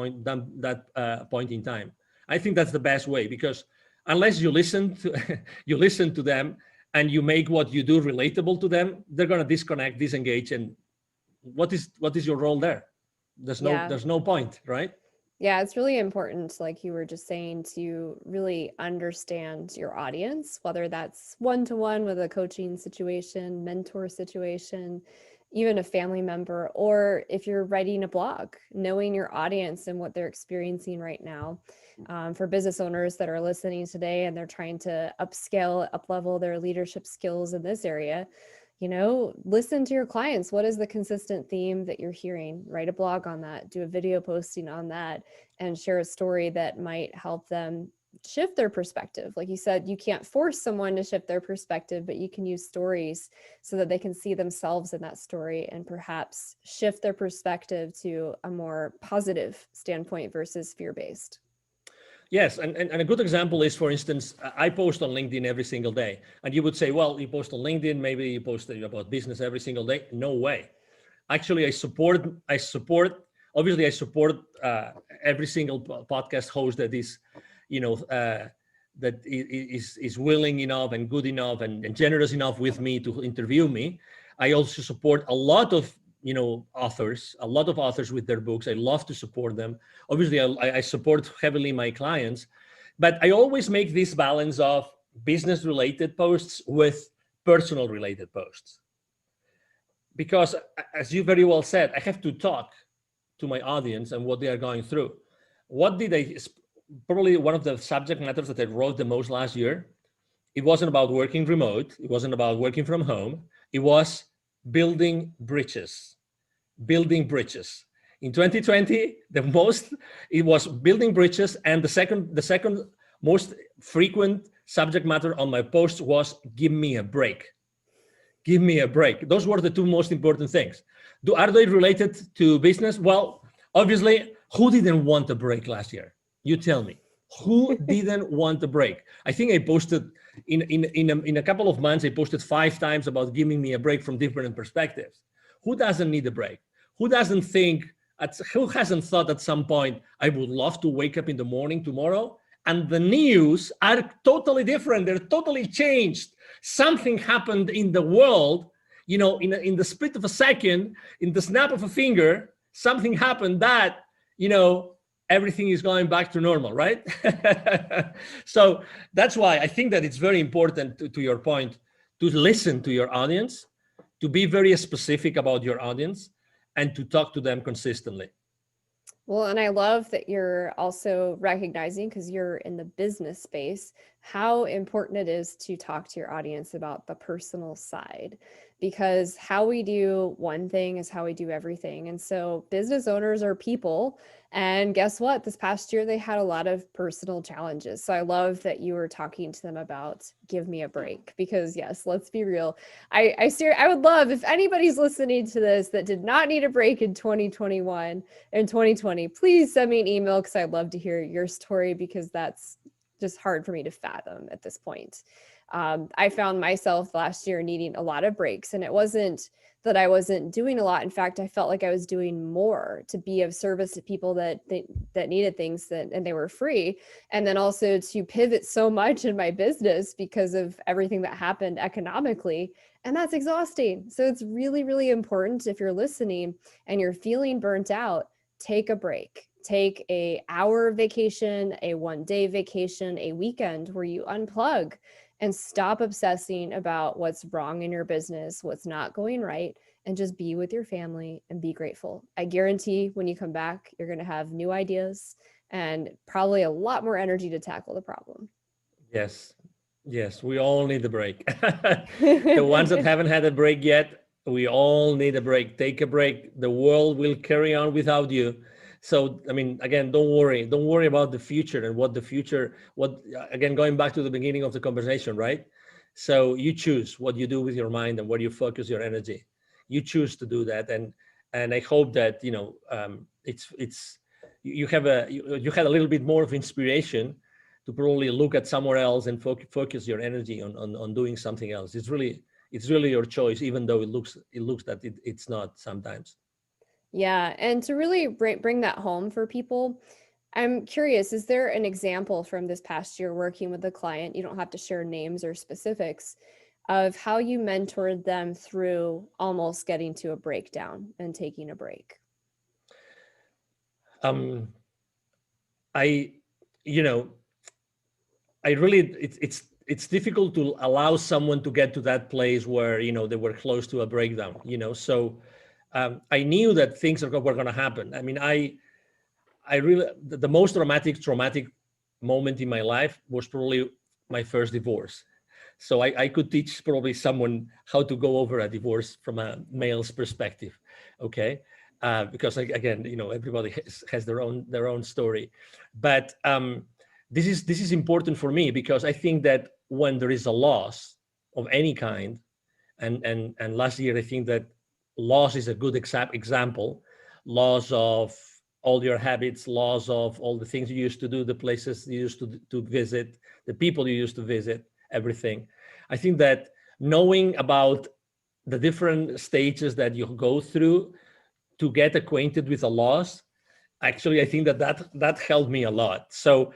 point in time. I think that's the best way, because unless you listen to them and you make what you do relatable to them, they're going to disconnect, disengage, and what is your role there? There's no point, right? Yeah, it's really important, like you were just saying, to really understand your audience, whether that's one-to-one with a coaching situation, mentor situation, even a family member, or if you're writing a blog, knowing your audience and what they're experiencing right now. For business owners that are listening today and they're trying to upscale, up-level their leadership skills in this area, listen to your clients. What is the consistent theme that you're hearing? Write a blog on that, do a video posting on that, and share a story that might help them shift their perspective. Like you said, you can't force someone to shift their perspective, but you can use stories so that they can see themselves in that story and perhaps shift their perspective to a more positive standpoint versus fear-based. Yes, and a good example is, for instance, I post on LinkedIn every single day. And you would say, well, you post on LinkedIn, maybe you post about business every single day. No way. Actually, I support every single podcast host that is, that is willing enough and good enough and generous enough with me to interview me. I also support a lot of authors with their books. I love to support them. Obviously, I support heavily my clients, but I always make this balance of business related posts with personal related posts. Because as you very well said, I have to talk to my audience and what they are going through. Probably one of the subject matters that I wrote the most last year, it wasn't about working remote. It wasn't about working from home. It was building bridges. In 2020, it was building bridges, and the second most frequent subject matter on my post was give me a break. Give me a break. Those were the two most important things. Are they related to business? Well, obviously, who didn't want a break last year? You tell me. Who didn't want a break? I think I posted in a couple of months, I posted 5 times about giving me a break from different perspectives. Who doesn't need a break? Who hasn't thought at some point, I would love to wake up in the morning tomorrow and the news are totally different. They're totally changed. Something happened in the world, in the split of a second, in the snap of a finger, something happened that, everything is going back to normal, right? So that's why I think that it's very important, to your point, to listen to your audience, to be very specific about your audience, and to talk to them consistently. Well, and I love that you're also recognizing, because you're in the business space, how important it is to talk to your audience about the personal side, because how we do one thing is how we do everything. And so business owners are people. And guess what? This past year, they had a lot of personal challenges. So I love that you were talking to them about give me a break, because yes, let's be real. I would love if anybody's listening to this that did not need a break in 2021 and 2020, please send me an email, because I'd love to hear your story, because that's just hard for me to fathom at this point. I found myself last year needing a lot of breaks, and it wasn't that I wasn't doing a lot. In fact, I felt like I was doing more to be of service to people that needed things, and they were free. And then also to pivot so much in my business because of everything that happened economically. And that's exhausting. So it's really, really important, if you're listening and you're feeling burnt out, take a break. Take an hour vacation, a 1-day vacation, a weekend where you unplug and stop obsessing about what's wrong in your business, what's not going right, and just be with your family and be grateful. I guarantee when you come back, you're going to have new ideas and probably a lot more energy to tackle the problem. Yes, we all need a break. The ones that haven't had a break yet, we all need a break. Take a break. The world will carry on without you. So, again, don't worry about the future and again, going back to the beginning of the conversation, right? So you choose what you do with your mind and where you focus your energy. You choose to do that. And I hope that, you had a little bit more of inspiration to probably look at somewhere else and focus your energy on doing something else. It's really your choice, even though it looks that it's not sometimes. Yeah. And to really bring that home for people, I'm curious, is there an example from this past year working with a client, you don't have to share names or specifics, of how you mentored them through almost getting to a breakdown and taking a break? It's difficult to allow someone to get to that place where, they were close to a breakdown, so I knew that things were going to happen. The most traumatic moment in my life was probably my first divorce. So I could teach probably someone how to go over a divorce from a male's perspective. Okay. Because again, everybody has their own story, but this is important for me, because I think that when there is a loss of any kind, and last year I think that loss is a good example. Loss of all your habits, loss of all the things you used to do, the places you used to visit, the people you used to visit, everything. I think that knowing about the different stages that you go through to get acquainted with a loss, actually, I think that helped me a lot. So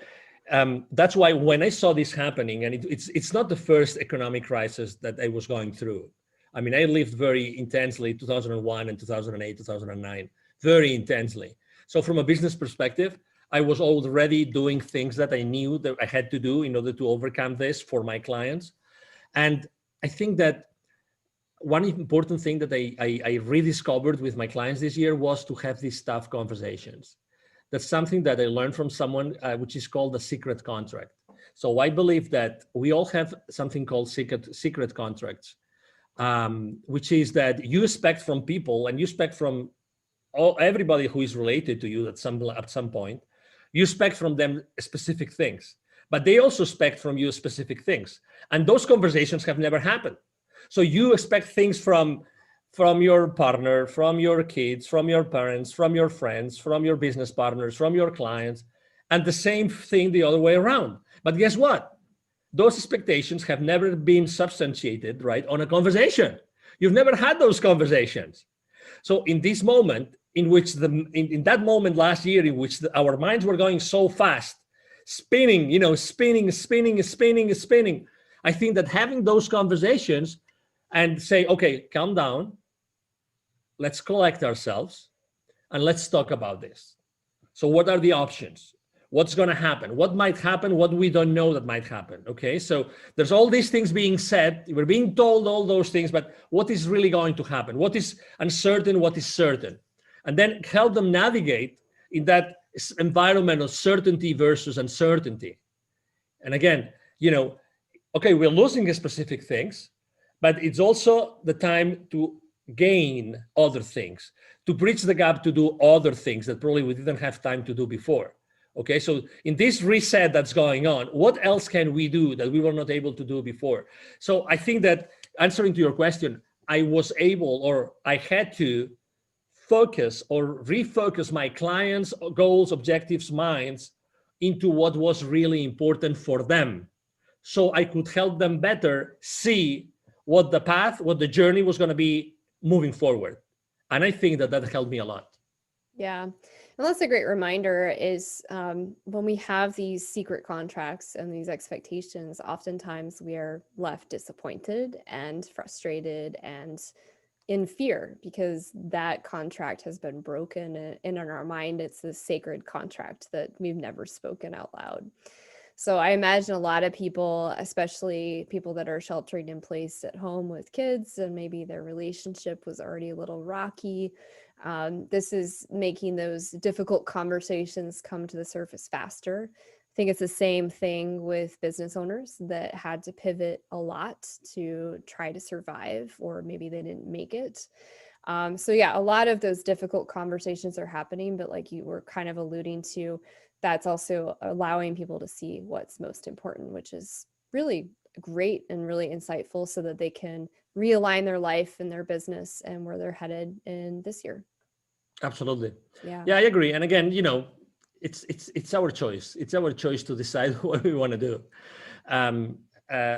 that's why when I saw this happening, and it's not the first economic crisis that I was going through. I lived very intensely 2001 and 2008, 2009, very intensely. So from a business perspective, I was already doing things that I knew that I had to do in order to overcome this for my clients. And I think that one important thing that I rediscovered with my clients this year was to have these tough conversations. That's something that I learned from someone, which is called the secret contract. So I believe that we all have something called secret contracts. Which is that you expect from people, and you expect from everybody who is related to you at some point, you expect from them specific things. but they also expect from you specific things. And those conversations have never happened. So you expect things from your partner, from your kids, from your parents, from your friends, from your business partners, from your clients, and the same thing the other way around. But guess what? Those expectations have never been substantiated, right, on a conversation. You've never had those conversations. So in this moment, in which in that moment last year, in which our minds were going so fast, spinning, spinning. I think that having those conversations and say, okay, calm down, let's collect ourselves, and let's talk about this. So what are the options? What's going to happen? What might happen? What we don't know that might happen. Okay, so there's all these things being said. We're being told all those things, but what is really going to happen? What is uncertain? What is certain? And then help them navigate in that environment of certainty versus uncertainty. And again, okay, we're losing specific things, but it's also the time to gain other things, to bridge the gap, to do other things that probably we didn't have time to do before. Okay, so in this reset that's going on, what else can we do that we were not able to do before? So I think that, answering to your question, I was able, or I had to focus or refocus my clients' goals, objectives, minds into what was really important for them, so I could help them better see what the path, what the journey was going to be moving forward. And I think that helped me a lot. Yeah. And that's a great reminder is when we have these secret contracts and these expectations, oftentimes we are left disappointed and frustrated and in fear because that contract has been broken. And in our mind, it's this sacred contract that we've never spoken out loud. So I imagine a lot of people, especially people that are sheltering in place at home with kids, and maybe their relationship was already a little rocky. This is making those difficult conversations come to the surface faster. I think it's the same thing with business owners that had to pivot a lot to try to survive, or maybe they didn't make it. So yeah, a lot of those difficult conversations are happening, but like you were kind of alluding to, that's also allowing people to see what's most important, which is really great and really insightful so that they can realign their life and their business and where they're headed in this year. Absolutely. Yeah. Yeah, I agree. And again, it's our choice. It's our choice to decide what we want to do.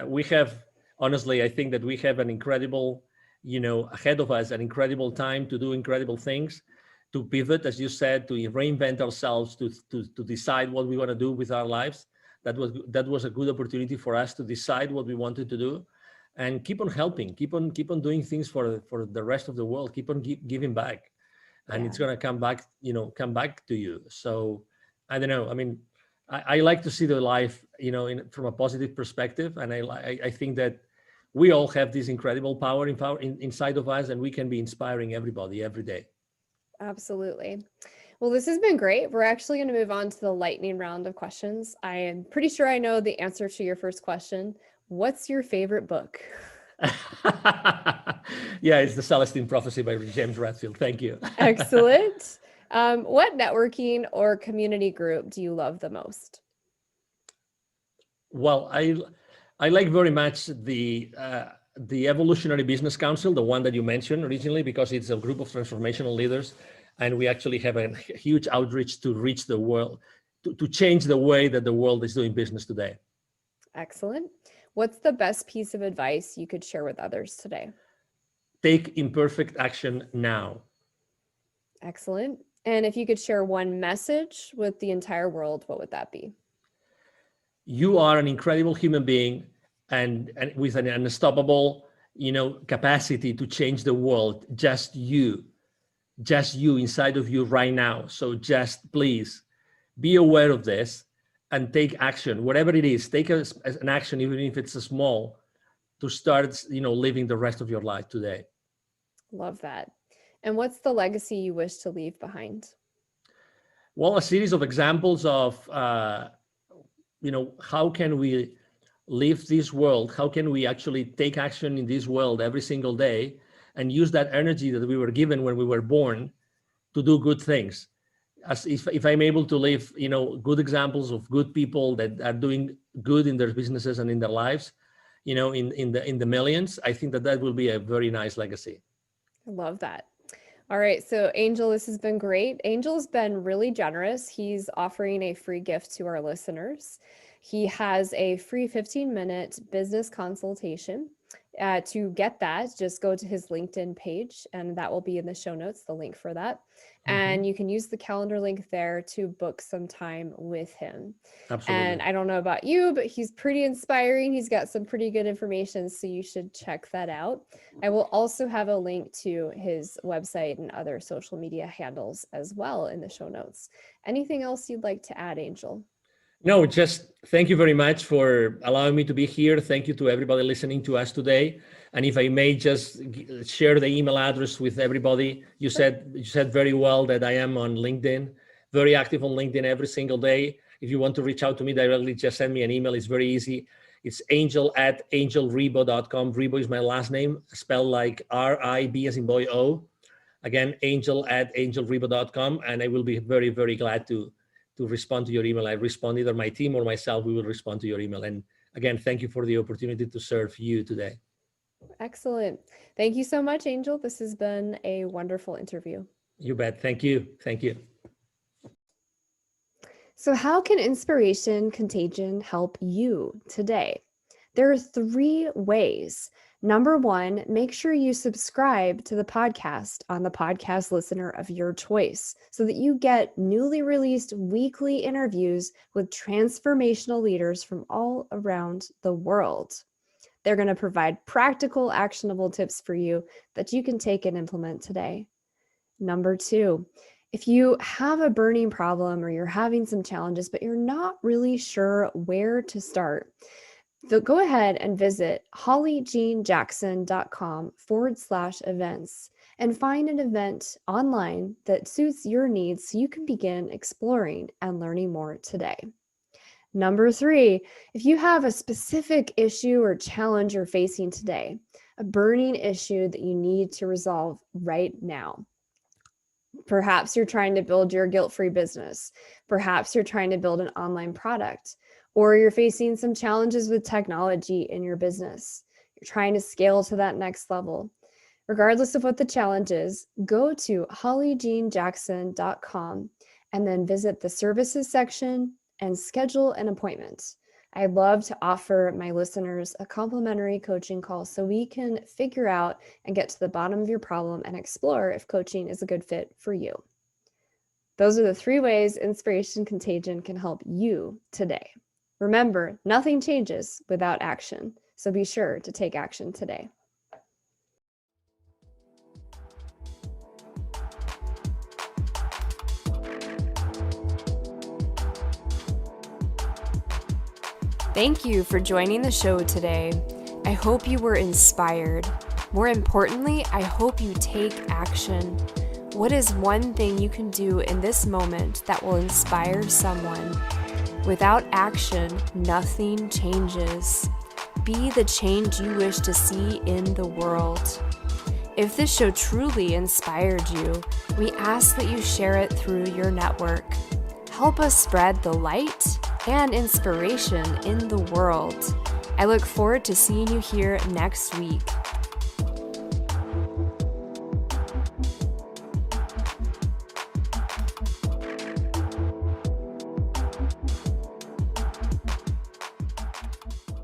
We have, honestly, I think that we have an incredible, ahead of us, an incredible time to do incredible things, to pivot, as you said, to reinvent ourselves, to decide what we want to do with our lives. That was a good opportunity for us to decide what we wanted to do, and keep on helping, keep on doing things for the rest of the world, keep on giving back, and it's gonna come back to you. So I don't know. I mean, I like to see the life, from a positive perspective, and I think that we all have this incredible power inside of us, and we can be inspiring everybody every day. Absolutely. Well, this has been great. We're actually going to move on to the lightning round of questions. I am pretty sure I know the answer to your first question. What's your favorite book? Yeah, it's The Celestine Prophecy by James Redfield. Thank you. Excellent. What networking or community group do you love the most? Well, I like very much the Evolutionary Business Council, the one that you mentioned originally, because it's a group of transformational leaders, and we actually have a huge outreach to reach the world, to change the way that the world is doing business today. Excellent. What's the best piece of advice you could share with others today? Take imperfect action now. Excellent. And if you could share one message with the entire world, what would that be? You are an incredible human being, and with an unstoppable, capacity to change the world. Just you inside of you right now. So just please be aware of this and take action, whatever it is. Take an action, even if it's a small, to start, living the rest of your life today. Love that. And what's the legacy you wish to leave behind? Well, a series of examples of, how can we live this world? How can we actually take action in this world every single day and use that energy that we were given when we were born to do good things? As if I'm able to live, good examples of good people that are doing good in their businesses and in their lives, in the millions, I think that will be a very nice legacy. I love that. All right, so Angel, this has been great. Angel's been really generous. He's offering a free gift to our listeners. He has a free 15-minute business consultation. To get that, just go to his LinkedIn page, and that will be in the show notes, the link for that. And you can use the calendar link there to book some time with him. Absolutely. And I don't know about you, but he's pretty inspiring. He's got some pretty good information, so you should check that out. I will also have a link to his website and other social media handles as well in the show notes. Anything else you'd like to add, Angel? No, just thank you very much for allowing me to be here. Thank you to everybody listening to us today. And if I may just share the email address with everybody. You said very well that I am on LinkedIn, very active on LinkedIn every single day. If you want to reach out to me directly, just send me an email. It's very easy. It's angel@angelribo.com. Ribo is my last name, spelled like R-I-B as in boy O. Again, angel@angelribo.com. And I will be very, very glad to respond to your email. I respond, either my team or myself, we will respond to your email. And again, thank you for the opportunity to serve you today. Excellent. Thank you so much, Angel. This has been a wonderful interview. You bet. Thank you. Thank you. So how can Inspiration Contagion help you today? There are 3 ways. Number 1, make sure you subscribe to the podcast on the podcast listener of your choice so that you get newly released weekly interviews with transformational leaders from all around the world. They're going to provide practical, actionable tips for you that you can take and implement today. Number 2, if you have a burning problem or you're having some challenges, but you're not really sure where to start, so go ahead and visit hollyjeanjackson.com/events and find an event online that suits your needs so you can begin exploring and learning more today. Number 3, if you have a specific issue or challenge you're facing today, a burning issue that you need to resolve right now. Perhaps you're trying to build your guilt-free business. Perhaps you're trying to build an online product, or you're facing some challenges with technology in your business. You're trying to scale to that next level. Regardless of what the challenge is, go to hollyjeanjackson.com and then visit the services section and schedule an appointment. I'd love to offer my listeners a complimentary coaching call so we can figure out and get to the bottom of your problem and explore if coaching is a good fit for you. Those are the 3 ways Inspiration Contagion can help you today. Remember, nothing changes without action, so be sure to take action today. Thank you for joining the show today. I hope you were inspired. More importantly, I hope you take action. What is one thing you can do in this moment that will inspire someone? Without action, nothing changes. Be the change you wish to see in the world. If this show truly inspired you, we ask that you share it through your network. Help us spread the light and inspiration in the world. I look forward to seeing you here next week.